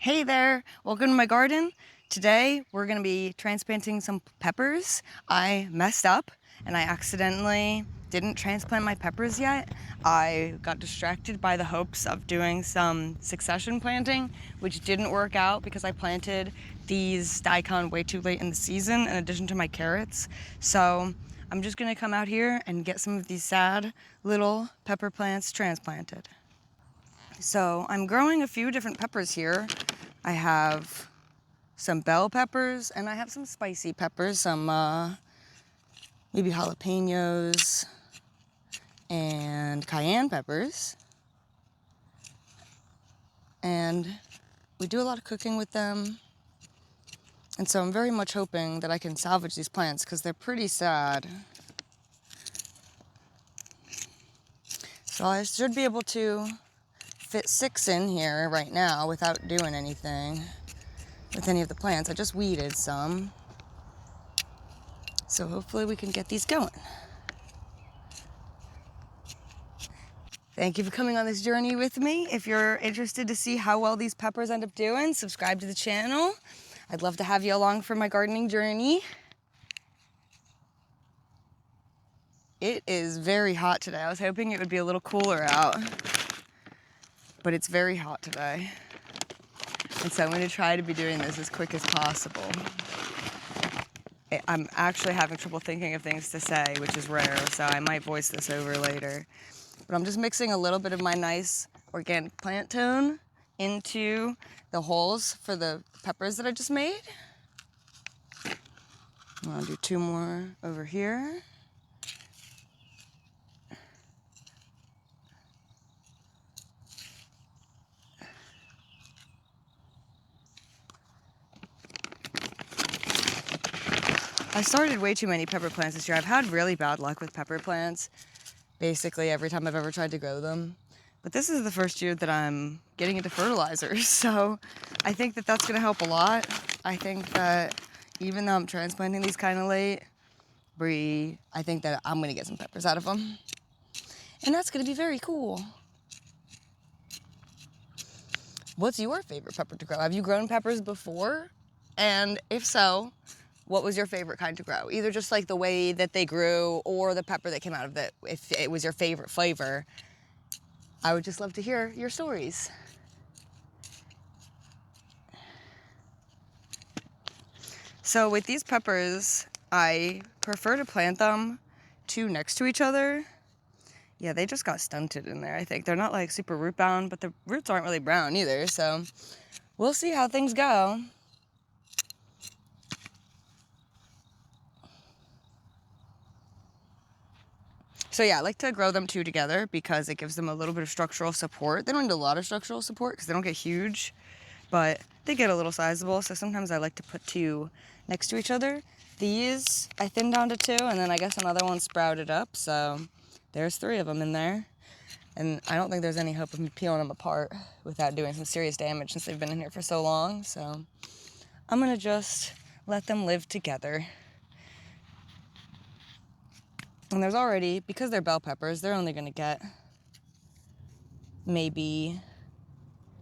Hey there, welcome to my garden. Today we're gonna be transplanting some peppers. I messed up and I accidentally didn't transplant my peppers yet. I got distracted by the hopes of doing some succession planting, which didn't work out because I planted these daikon way too late in the season in addition to my carrots. So I'm just gonna come out here and get some of these sad little pepper plants transplanted. So I'm growing a few different peppers here. I have some bell peppers and I have some spicy peppers, some maybe jalapenos and cayenne peppers. And we do a lot of cooking with them. And so I'm very much hoping that I can salvage these plants because they're pretty sad. So I should be able to fit 6 in here right now without doing anything with any of the plants. I just weeded some. So hopefully we can get these going. Thank you for coming on this journey with me. If you're interested to see how well these peppers end up doing, subscribe to the channel. I'd love to have you along for my gardening journey. It is very hot today. I was hoping it would be a little cooler out, but it's very hot today. And so I'm going to try to be doing this as quick as possible. I'm actually having trouble thinking of things to say, which is rare, so I might voice this over later. But I'm just mixing a little bit of my nice organic plant tone into the holes for the peppers that I just made. I'm gonna do 2 more over here. I started way too many pepper plants this year. I've had really bad luck with pepper plants, basically every time I've ever tried to grow them. But this is the first year that I'm getting into fertilizers, so I think that that's gonna help a lot. I think that even though I'm transplanting these kind of late, I think that I'm gonna get some peppers out of them. And that's gonna be very cool. What's your favorite pepper to grow? Have you grown peppers before? And if so, what was your favorite kind to grow? Either just like the way that they grew or the pepper that came out of it, if it was your favorite flavor. I would just love to hear your stories. So with these peppers, I prefer to plant them 2 next to each other. Yeah, they just got stunted in there, I think. They're not like super root bound, but the roots aren't really brown either, so we'll see how things go. So yeah, I like to grow them 2 together because it gives them a little bit of structural support. They don't need a lot of structural support because they don't get huge, but they get a little sizable. So sometimes I like to put 2 next to each other. These I thinned down to 2, and then I guess another one sprouted up. So there's 3 of them in there. And I don't think there's any hope of me peeling them apart without doing some serious damage since they've been in here for so long. So I'm gonna just let them live together. And there's already, because they're bell peppers, they're only gonna get maybe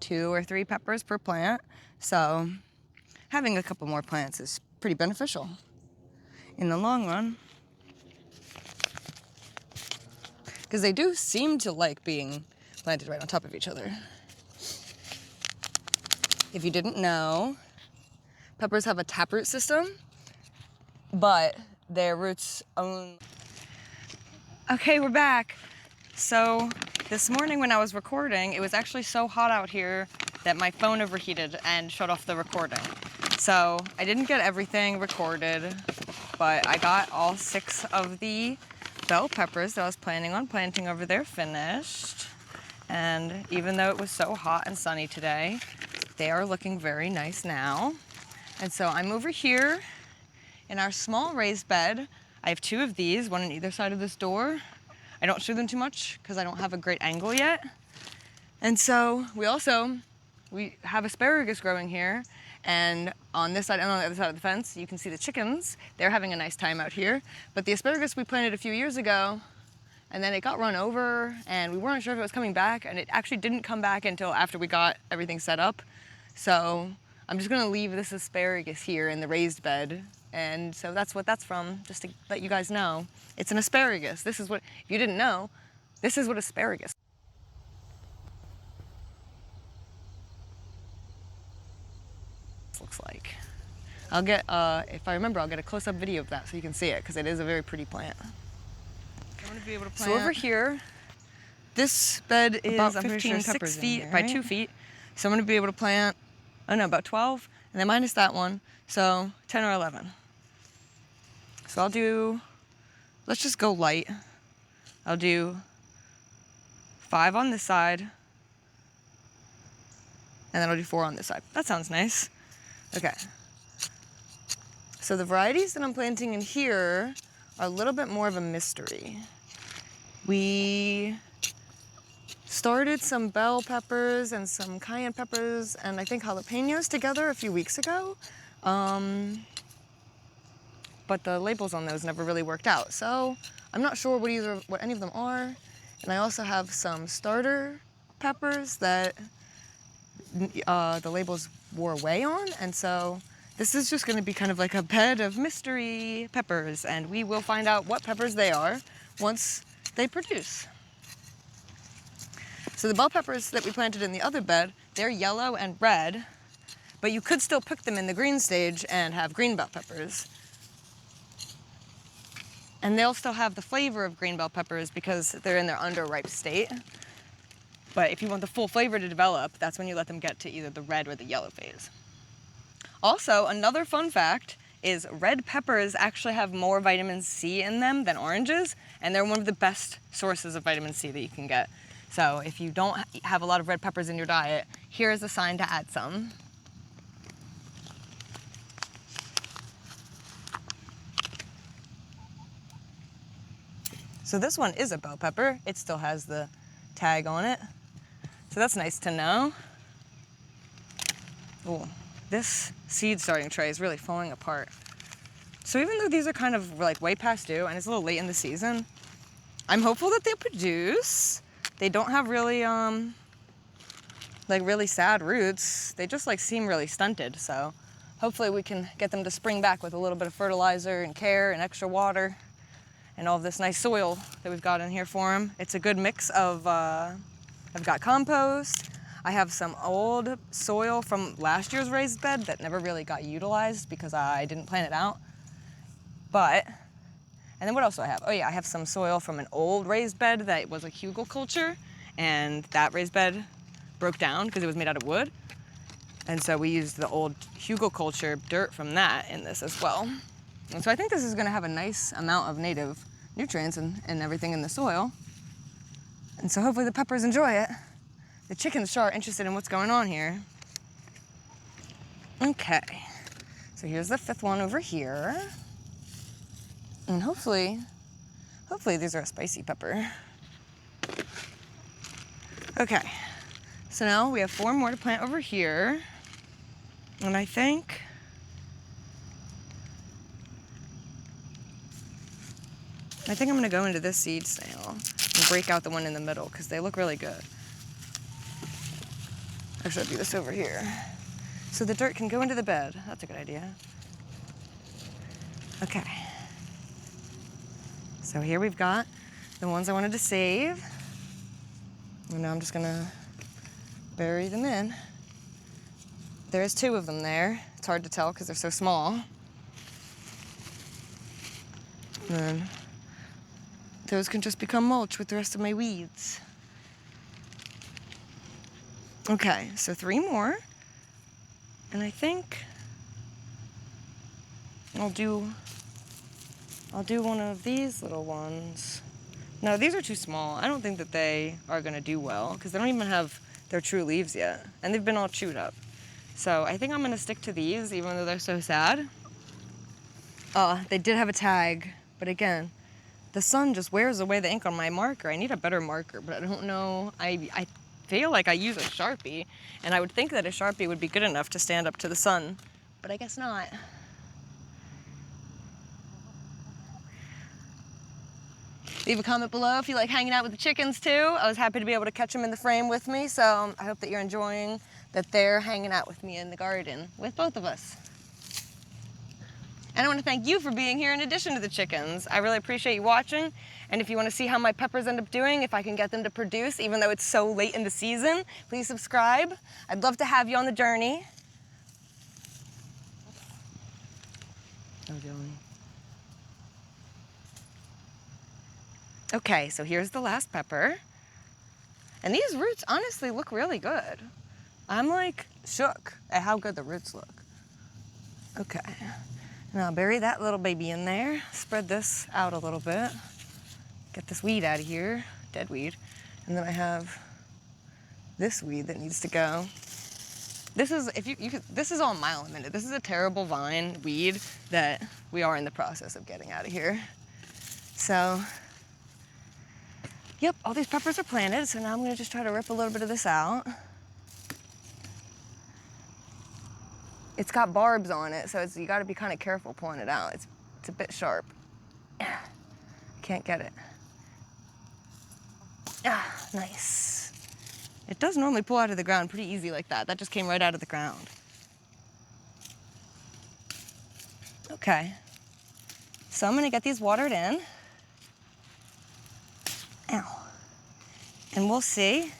2 or 3 peppers per plant. So having a couple more plants is pretty beneficial in the long run. Because they do seem to like being planted right on top of each other. If you didn't know, peppers have a taproot system, but their roots own... Okay, we're back. So this morning when I was recording, it was actually so hot out here that my phone overheated and shut off the recording. So I didn't get everything recorded, but I got all 6 of the bell peppers that I was planning on planting over there finished. And even though it was so hot and sunny today, they are looking very nice now. And so I'm over here in our small raised bed. I have 2 of these, one on either side of this door. I don't show them too much because I don't have a great angle yet. And so we have asparagus growing here. And on this side and on the other side of the fence, you can see the chickens. They're having a nice time out here. But the asparagus we planted a few years ago, and then it got run over, and we weren't sure if it was coming back, and it actually didn't come back until after we got everything set up. So I'm just gonna leave this asparagus here in the raised bed. And so that's what that's from, just to let you guys know. It's an asparagus. This is what, if you didn't know, this is what asparagus looks like. I'll get, if I remember, I'll get a close-up video of that so you can see it, because it is a very pretty plant. I want to be able to plant. So over here, this bed is About I'm pretty sure 15 peppers 6 in feet here, by right? 2 feet. So I'm gonna be able to plant, oh no, about 12, and then minus that one, so 10 or 11. So I'll do, let's just go light. I'll do 5 on this side, and then I'll do 4 on this side. That sounds nice. Okay. So the varieties that I'm planting in here are a little bit more of a mystery. We started some bell peppers and some cayenne peppers and I think jalapenos together a few weeks ago. But the labels on those never really worked out. So I'm not sure what any of them are. And I also have some starter peppers that the labels wore away on. And so this is just gonna be kind of like a bed of mystery peppers, and we will find out what peppers they are once they produce. So the bell peppers that we planted in the other bed, they're yellow and red, but you could still pick them in the green stage and have green bell peppers. And they'll still have the flavor of green bell peppers because they're in their underripe state. But if you want the full flavor to develop, that's when you let them get to either the red or the yellow phase. Also, another fun fact is red peppers actually have more vitamin C in them than oranges, and they're one of the best sources of vitamin C that you can get. So if you don't have a lot of red peppers in your diet, here is a sign to add some. So this one is a bell pepper. It still has the tag on it. So that's nice to know. Ooh, this seed starting tray is really falling apart. So even though these are kind of like way past due and it's a little late in the season, I'm hopeful that they produce. They don't have really, like really sad roots. They just like seem really stunted. So hopefully we can get them to spring back with a little bit of fertilizer and care and extra water and all of this nice soil that we've got in here for them. It's a good mix of, I've got compost. I have some old soil from last year's raised bed that never really got utilized because I didn't plant it out. But, and then what else do I have? Oh yeah, I have some soil from an old raised bed that was a hugelkultur, and that raised bed broke down because it was made out of wood. And so we used the old hugelkultur dirt from that in this as well. And so I think this is gonna have a nice amount of native nutrients and everything in the soil. And so hopefully the peppers enjoy it. The chickens sure are interested in what's going on here. Okay, so here's the 5th one over here. And hopefully these are a spicy pepper. Okay, so now we have 4 more to plant over here. And I think I'm gonna go into this seed snail and break out the one in the middle because they look really good. Actually, I'll do this over here. So the dirt can go into the bed. That's a good idea. Okay. So here we've got the ones I wanted to save. And now I'm just gonna bury them in. There's 2 of them there. It's hard to tell because they're so small. And then those can just become mulch with the rest of my weeds. Okay, so 3 more. And I think I'll do one of these little ones. No, these are too small. I don't think that they are gonna do well because they don't even have their true leaves yet. And they've been all chewed up. So I think I'm gonna stick to these even though they're so sad. They did have a tag, but again, the sun just wears away the ink on my marker. I need a better marker, but I don't know. I feel like I use a Sharpie, and I would think that a Sharpie would be good enough to stand up to the sun, but I guess not. Leave a comment below if you like hanging out with the chickens too. I was happy to be able to catch them in the frame with me, so I hope that you're enjoying that they're hanging out with me in the garden with both of us. And I want to thank you for being here in addition to the chickens. I really appreciate you watching. And if you want to see how my peppers end up doing, if I can get them to produce, even though it's so late in the season, please subscribe. I'd love to have you on the journey. Okay, so here's the last pepper. And these roots honestly look really good. I'm like shook at how good the roots look. Okay. Now bury that little baby in there. Spread this out a little bit. Get this weed out of here, dead weed. And then I have this weed that needs to go. This is, this is all mile a minute. This is a terrible vine weed that we are in the process of getting out of here. So, yep, all these peppers are planted. So now I'm gonna just try to rip a little bit of this out. It's got barbs on it, so you gotta be kind of careful pulling it out. It's a bit sharp. Can't get it. Ah, nice. It does normally pull out of the ground pretty easy like that. That just came right out of the ground. Okay. So I'm gonna get these watered in. Ow. And we'll see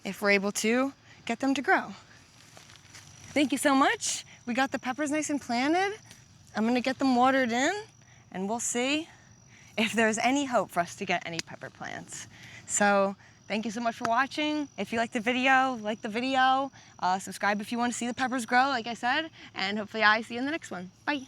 if we're able to get them to grow. Thank you so much. We got the peppers nice and planted. I'm gonna get them watered in and we'll see if there's any hope for us to get any pepper plants. So thank you so much for watching. If you liked the video, like the video. Subscribe if you want to see the peppers grow, like I said, and hopefully I see you in the next one. Bye.